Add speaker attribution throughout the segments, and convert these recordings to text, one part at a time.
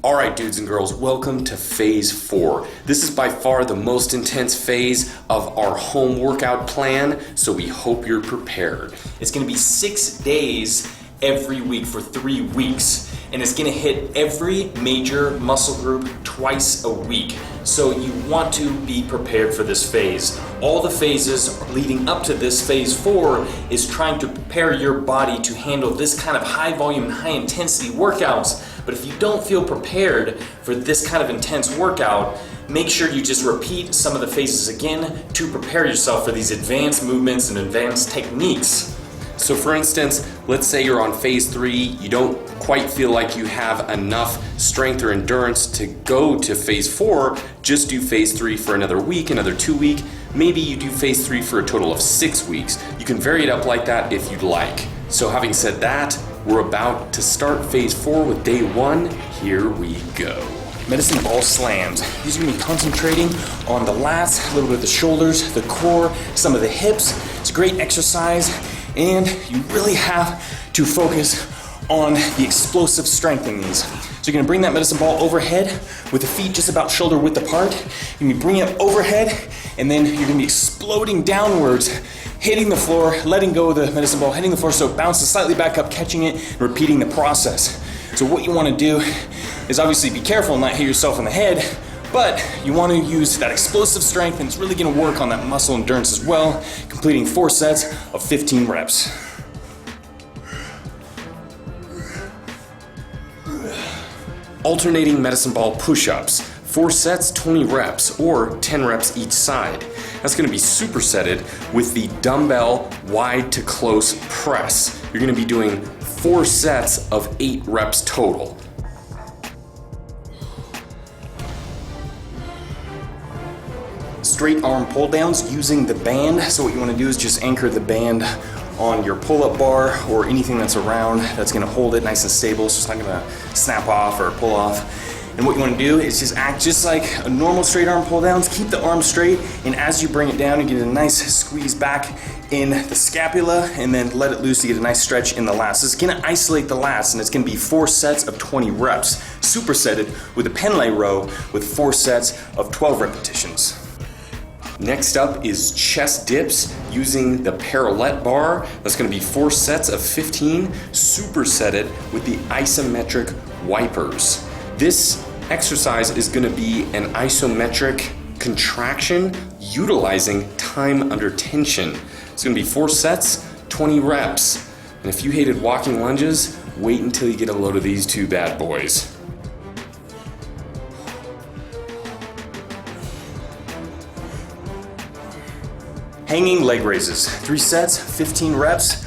Speaker 1: Alright dudes and girls, welcome to phase 4. This is by far the most intense phase of our home workout plan, so we hope you're prepared.
Speaker 2: It's gonna be 6 days every week for 3 weeks, and it's gonna hit every major muscle group twice a week. So you want to be prepared for this phase. All the phases leading up to this phase 4 is trying to prepare your body to handle this kind of high volume and high intensity workouts. But if you don't feel prepared for this kind of intense workout, make sure you just repeat some of the phases again to prepare yourself for these advanced movements and advanced techniques.
Speaker 1: So for instance, let's say you're on phase 3, you don't quite feel like you have enough strength or endurance to go to phase 4, just do phase 3 for another week, another 2 weeks. Maybe you do phase 3 for a total of 6 weeks. You can vary it up like that if you'd like. So having said that, we're about to start phase 4 with day 1. Here we go.
Speaker 2: Medicine ball slams. These are gonna be concentrating on the lats, a little bit of the shoulders, the core, some of the hips. It's a great exercise, and you really have to focus on the explosive strength in these. So you're gonna bring that medicine ball overhead with the feet just about shoulder width apart. You're gonna bring it overhead, and then you're gonna be exploding downwards, hitting the floor, letting go of the medicine ball, hitting the floor so it bounces slightly back up, catching it, and repeating the process. So what you wanna do is obviously be careful and not hit yourself in the head, but you wanna use that explosive strength, and it's really gonna work on that muscle endurance as well, completing 4 sets of 15 reps.
Speaker 1: Alternating medicine ball push-ups. 4 sets, 20 reps, or 10 reps each side. That's gonna be supersetted with the dumbbell wide to close press. You're gonna be doing 4 sets of 8 reps total.
Speaker 2: Straight arm pull downs using the band. So what you wanna do is just anchor the band on your pull-up bar or anything that's around that's gonna hold it nice and stable, so it's not gonna snap off or pull off. And what you wanna do is just act just like a normal straight arm pull downs. Keep the arm straight, and as you bring it down, you get a nice squeeze back in the scapula, and then let it loose to get a nice stretch in the lats. It's gonna isolate the lats, and it's gonna be 4 sets of 20 reps, supersetted with a pen lay row with 4 sets of 12 repetitions.
Speaker 1: Next up is chest dips using the parallel bar. That's gonna be 4 sets of 15, supersetted with the isometric wipers. This exercise is gonna be an isometric contraction utilizing time under tension. It's gonna be 4 sets, 20 reps. And if you hated walking lunges, wait until you get a load of these 2 bad boys.
Speaker 2: Hanging leg raises, 3 sets, 15 reps.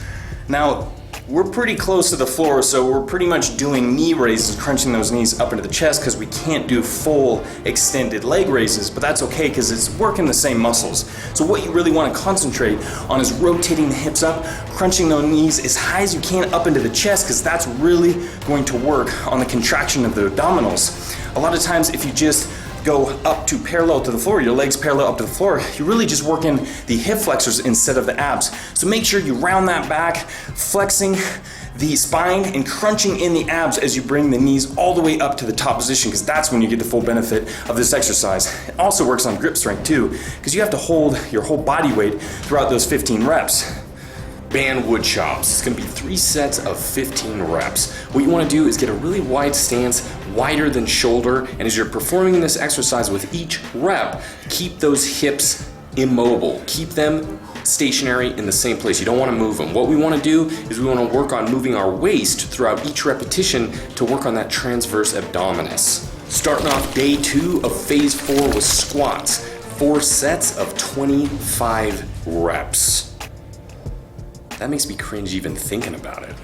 Speaker 2: Now, we're pretty close to the floor, so we're pretty much doing knee raises, crunching those knees up into the chest, because we can't do full extended leg raises, but that's okay because it's working the same muscles. So what you really want to concentrate on is rotating the hips up, crunching those knees as high as you can up into the chest, because that's really going to work on the contraction of the abdominals. A lot of times if you just go up to parallel to the floor, your legs parallel up to the floor, you're really just working the hip flexors instead of the abs. So make sure you round that back, flexing the spine and crunching in the abs as you bring the knees all the way up to the top position, because that's when you get the full benefit of this exercise. It also works on grip strength too, because you have to hold your whole body weight throughout those 15 reps.
Speaker 1: Band wood chops. It's gonna be 3 sets of 15 reps. What you wanna do is get a really wide stance, wider than shoulder, and as you're performing this exercise with each rep, keep those hips immobile. Keep them stationary in the same place. You don't wanna move them. What we wanna do is we wanna work on moving our waist throughout each repetition to work on that transverse abdominis. Starting off day 2 of phase 4 with squats. 4 sets of 25 reps. That makes me cringe even thinking about it.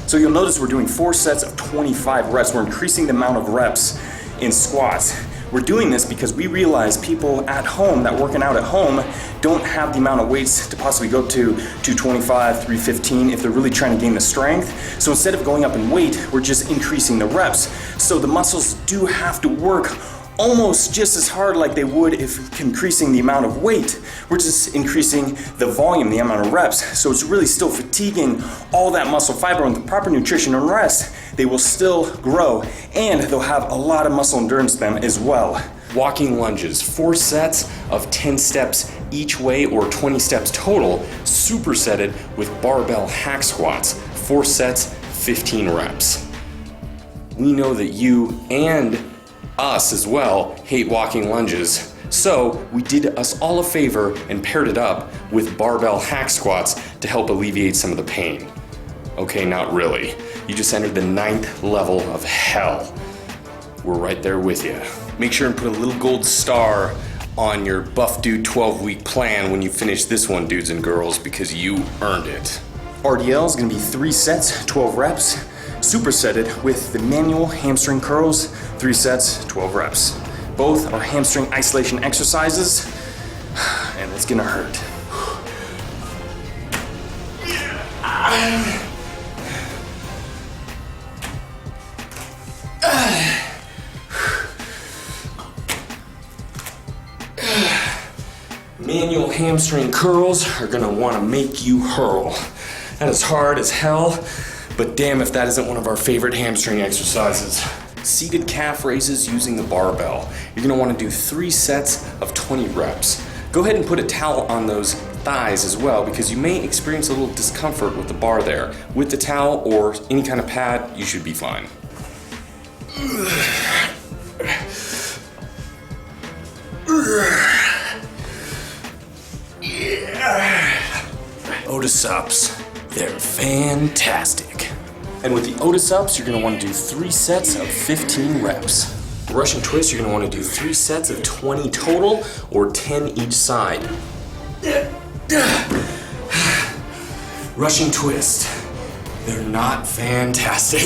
Speaker 2: So you'll notice we're doing 4 sets of 25 reps. We're increasing the amount of reps in squats. We're doing this because we realize people at home that working out at home don't have the amount of weights to possibly go to 225, 315 if they're really trying to gain the strength. So instead of going up in weight, we're just increasing the reps. So the muscles do have to work almost just as hard like they would if increasing the amount of weight. We're just increasing the volume, the amount of reps. So it's really still fatiguing all that muscle fiber. With the proper nutrition and rest, they will still grow, and they'll have a lot of muscle endurance to them as well.
Speaker 1: Walking lunges, 4 sets of 10 steps each way or 20 steps total, supersetted with barbell hack squats, 4 sets, 15 reps. We know that you and us as well hate walking lunges, so we did us all a favor and paired it up with barbell hack squats to help alleviate some of the pain. Okay, not really. You just entered the 9th level of hell. We're right there with you. Make sure and put a little gold star on your Buff Dude 12-week plan when you finish this one, dudes and girls, because you earned it.
Speaker 2: RDL is going to be 3 sets, 12 reps, supersetted with the manual hamstring curls, 3 sets, 12 reps. Both are hamstring isolation exercises, and it's going to hurt.
Speaker 1: Manual hamstring curls are gonna wanna make you hurl. That is hard as hell, but damn if that isn't one of our favorite hamstring exercises. Seated calf raises using the barbell. You're gonna wanna do 3 sets of 20 reps. Go ahead and put a towel on those thighs as well, because you may experience a little discomfort with the bar there. With the towel or any kind of pad, you should be fine. Otis ups, they're fantastic. And with the Otis ups, you're gonna wanna do 3 sets of 15 reps. Russian twist, you're gonna wanna do 3 sets of 20 total, or 10 each side. Russian twist, they're not fantastic.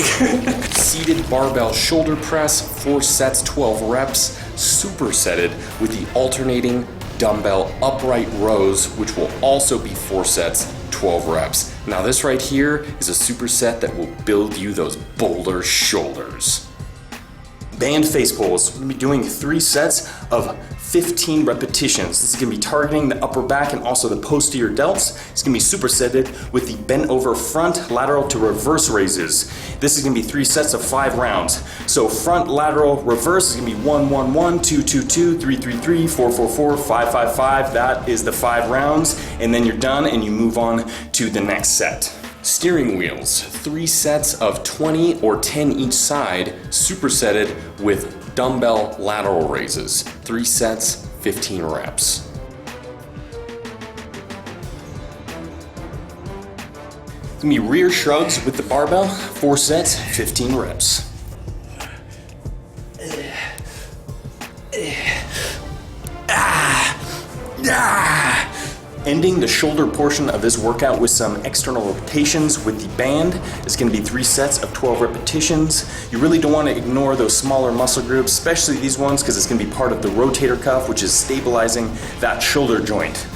Speaker 1: Seated barbell shoulder press, 4 sets, 12 reps, supersetted with the alternating dumbbell upright rows, which will also be 4 sets, 12 reps. Now this right here is a superset that will build you those boulder shoulders.
Speaker 2: Band face pulls. We're going to be doing 3 sets of 15 repetitions. This is going to be targeting the upper back and also the posterior delts. It's going to be supersetted with the bent over front lateral to reverse raises. This is going to be 3 sets of 5 rounds. So front lateral reverse is going to be 1, 1, 1, 2, 2, 2, 3, 3, 3, 4, 4, 4, 5, 5, 5. That is the 5 rounds, and then you're done and you move on to the next set.
Speaker 1: Steering wheels, 3 sets of 20 or 10 each side, supersetted with dumbbell lateral raises, 3 sets, 15 reps.
Speaker 2: It's gonna be rear shrugs with the barbell, 4 sets, 15 reps. Ending the shoulder portion of this workout with some external rotations with the band is going to be 3 sets of 12 repetitions. You really don't want to ignore those smaller muscle groups, especially these ones, because it's going to be part of the rotator cuff, which is stabilizing that shoulder joint.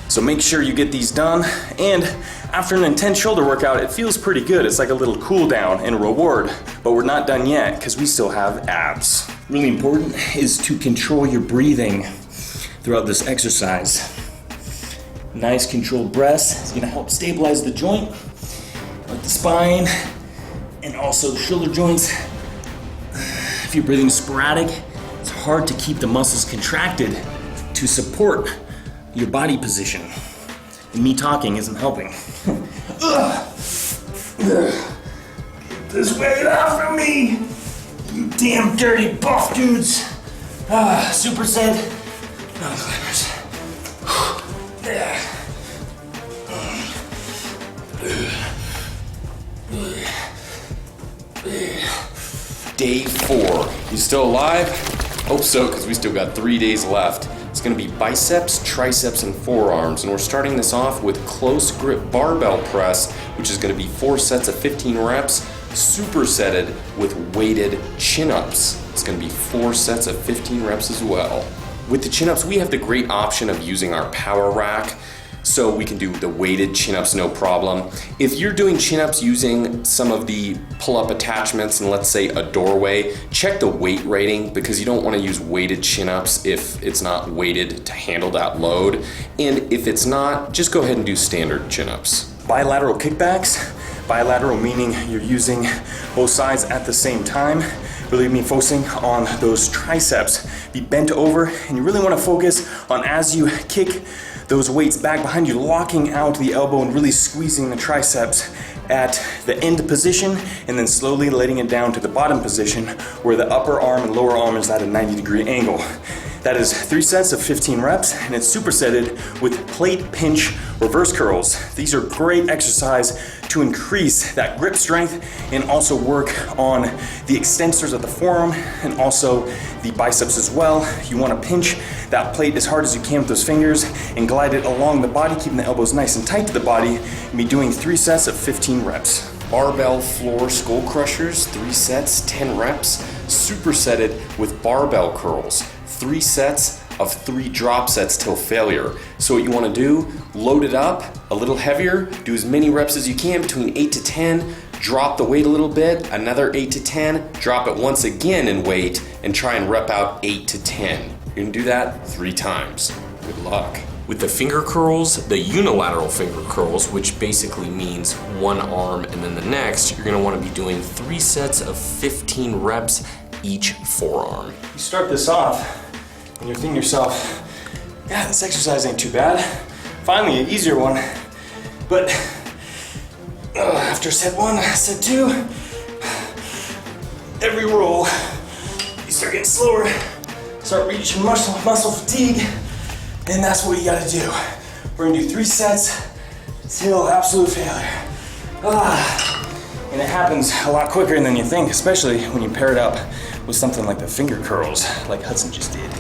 Speaker 2: So make sure you get these done, and after an intense shoulder workout, it feels pretty good. It's like a little cool down and reward, but we're not done yet because we still have abs. Really important is to control your breathing throughout this exercise. Nice controlled breaths is going to help stabilize the joint, like the spine, and also the shoulder joints. If you're breathing sporadic, it's hard to keep the muscles contracted to support your body position. And me talking isn't helping. Get this weight off of me, you damn dirty buff dudes. Superset, non-climbers.
Speaker 1: Day 4. You still alive? Hope so, because we still got 3 days left. It's going to be biceps, triceps, and forearms, and we're starting this off with close grip barbell press, which is going to be 4 sets of 15 reps, supersetted with weighted chin-ups. It's going to be 4 sets of 15 reps as well. With the chin-ups, we have the great option of using our power rack. so we can do the weighted chin-ups no problem. If you're doing chin-ups using some of the pull-up attachments and let's say a doorway, check the weight rating because you don't want to use weighted chin-ups if it's not weighted to handle that load. And if it's not, just go ahead and do standard chin-ups.
Speaker 2: Bilateral kickbacks. Bilateral meaning you're using both sides at the same time. Really be focusing on those triceps. Be bent over and you really want to focus on as you kick those weights back behind you, locking out the elbow and really squeezing the triceps at the end position and then slowly letting it down to the bottom position where the upper arm and lower arm is at a 90-degree angle. That is 3 sets of 15 reps and it's supersetted with plate pinch reverse curls. These are great exercise to increase that grip strength and also work on the extensors of the forearm and also the biceps as well. You want to pinch that plate as hard as you can with those fingers and glide it along the body, keeping the elbows nice and tight to the body, and be doing 3 sets of 15 reps.
Speaker 1: Barbell floor skull crushers, 3 sets, 10 reps, supersetted with barbell curls, 3 sets of 3 drop sets till failure. So what you want to do, load it up a little heavier, do as many reps as you can, between 8 to 10, drop the weight a little bit, another 8 to 10, drop it once again in weight, and try and rep out 8 to 10. You're gonna do that 3 times. Good luck. With the finger curls, the unilateral finger curls, which basically means one arm and then the next, you're gonna wanna be doing 3 sets of 15 reps each forearm.
Speaker 2: You start this off and you're thinking to yourself, yeah, this exercise ain't too bad. Finally, an easier one. But after set 1, set 2, every roll, you start getting slower, start reaching muscle fatigue, and that's what you gotta do. We're gonna do 3 sets till absolute failure. And it happens a lot quicker than you think, especially when you pair it up with something like the finger curls, like Hudson just did.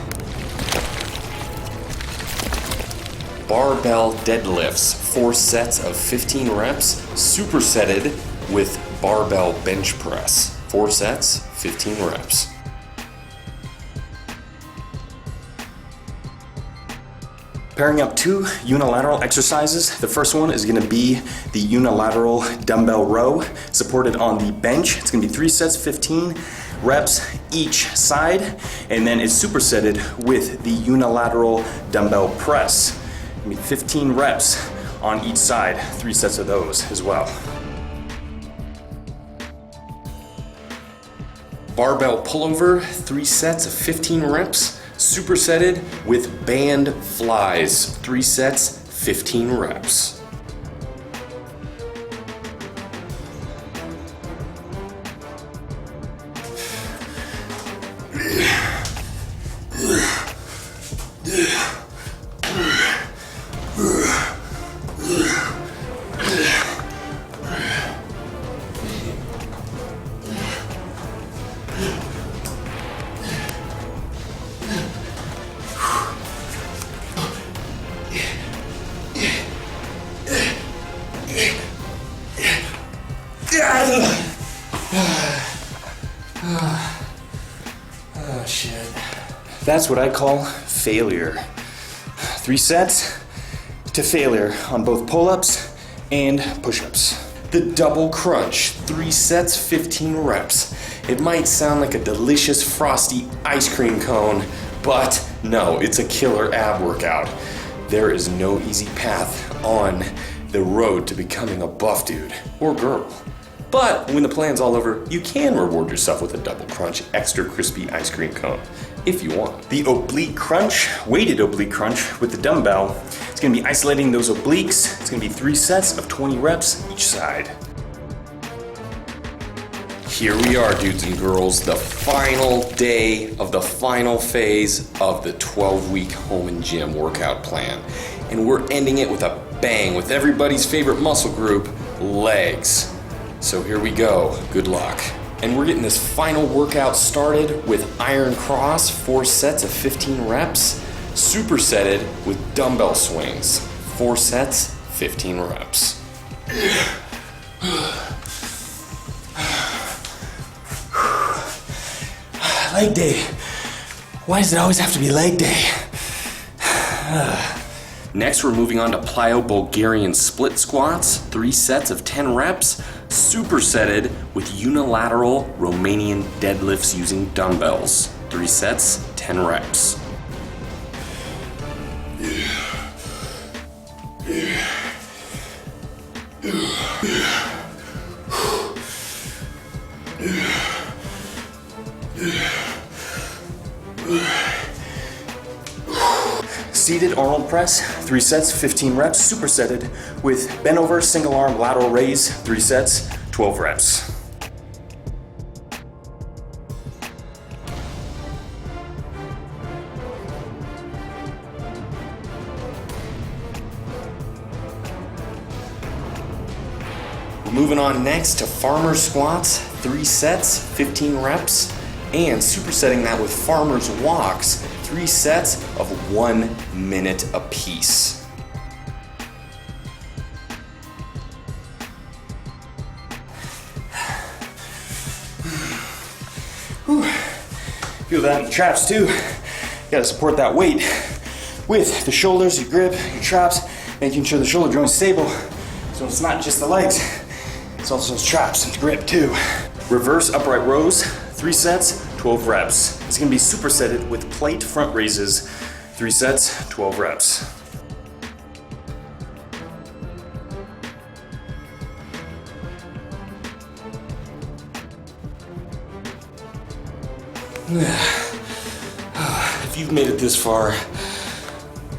Speaker 1: Barbell deadlifts, 4 sets of 15 reps, supersetted with barbell bench press, 4 sets, 15 reps.
Speaker 2: Pairing up 2 unilateral exercises. The first one is gonna be the unilateral dumbbell row, supported on the bench. It's gonna be 3 sets, 15 reps each side, and then it's supersetted with the unilateral dumbbell press. It's gonna be 15 reps on each side, 3 sets of those as well.
Speaker 1: Barbell pullover, 3 sets of 15 reps, supersetted with band flies, 3 sets, 15 reps.
Speaker 2: Oh shit. That's what I call failure. 3 sets to failure on both pull-ups and push-ups.
Speaker 1: The double crunch, 3 sets, 15 reps. It might sound like a delicious frosty ice cream cone, but no, it's a killer ab workout. There is no easy path on the road to becoming a buff dude or girl. But when the plan's all over, you can reward yourself with a double crunch, extra crispy ice cream cone, if you want.
Speaker 2: The oblique crunch, weighted oblique crunch with the dumbbell. It's gonna be isolating those obliques. It's gonna be 3 sets of 20 reps each side.
Speaker 1: Here we are, dudes and girls, the final day of the final phase of the 12-week home and gym workout plan. And we're ending it with a bang with everybody's favorite muscle group, legs. So here we go, good luck. And we're getting this final workout started with iron cross, 4 sets of 15 reps, supersetted with dumbbell swings, 4 sets, 15 reps.
Speaker 2: Leg day. Why does it always have to be leg day?
Speaker 1: Next, we're moving on to plyo Bulgarian split squats, 3 sets of 10 reps, supersetted with unilateral Romanian deadlifts using dumbbells, 3 sets, 10 reps.
Speaker 2: Seated Arnold press, 3 sets, 15 reps, supersetted with bent over single arm lateral raise, 3 sets, 12 reps.
Speaker 1: We're moving on next to farmer squats, 3 sets, 15 reps, and supersetting that with farmer's walks, 3 sets of 1 minute apiece.
Speaker 2: Feel that in the traps too. You gotta support that weight with the shoulders, your grip, your traps, making sure the shoulder joint's stable. So it's not just the legs, it's also those traps and grip too. Reverse upright rows, 3 sets, 12 reps. It's gonna be supersetted with plate front raises, 3 sets, 12 reps.
Speaker 1: If you've made it this far,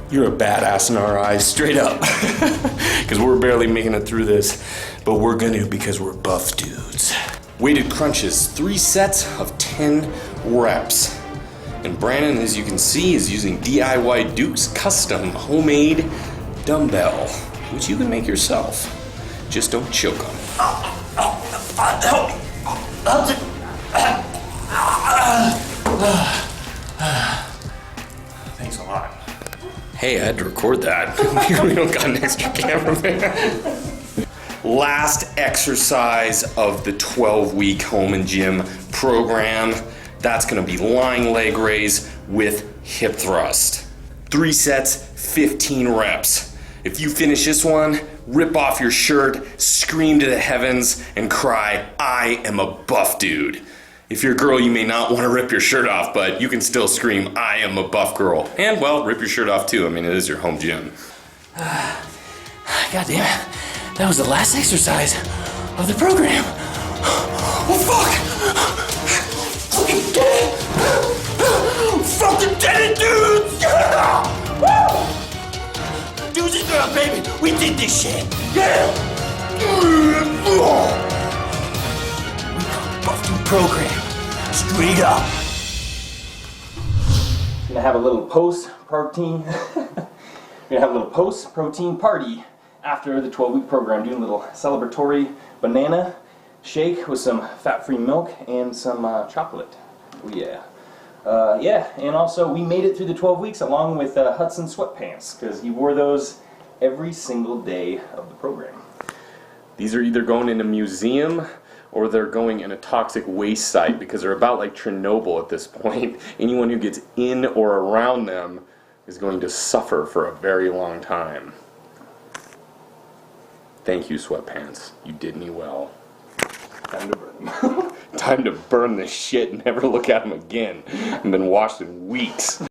Speaker 1: you're a badass in our eyes, straight up. Because we're barely making it through this, but we're gonna because we're buff dudes. Weighted crunches, 3 sets of 10 reps. And Brandon, as you can see, is using DIY Duke's custom homemade dumbbell, which you can make yourself. Just don't choke on it.
Speaker 2: Help me! Thanks a lot.
Speaker 1: Hey, I had to record that. We don't got an extra cameraman. Last exercise of the 12-week home and gym program. That's gonna be lying leg raise with hip thrust. 3 sets, 15 reps. If you finish this one, rip off your shirt, scream to the heavens, and cry, "I am a buff dude." If you're a girl, you may not want to rip your shirt off, but you can still scream, "I am a buff girl." And, well, rip your shirt off too. I mean, it is your home gym.
Speaker 3: God damn it. That was the last exercise of the program. Oh, fuck! Fucking did it! Fucking did it, dudes! Yeah! Woo! Dudes and girls, baby, we did this shit. Yeah! We got a buff dude program. Straight up.
Speaker 2: Gonna have a little post-protein. We're gonna have a little post-protein party after the 12-week program. Doing a little celebratory banana shake with some fat-free milk and some chocolate. Oh yeah. Yeah, and also we made it through the 12 weeks along with Hudson sweatpants because he wore those every single day of the program.
Speaker 1: These are either going in a museum or they're going in a toxic waste site because they're about like Chernobyl at this point. Anyone who gets in or around them is going to suffer for a very long time. Thank you, sweatpants. You did me well.
Speaker 2: Time to burn them.
Speaker 1: Time to burn this shit and never look at them again. I've been washed in weeks.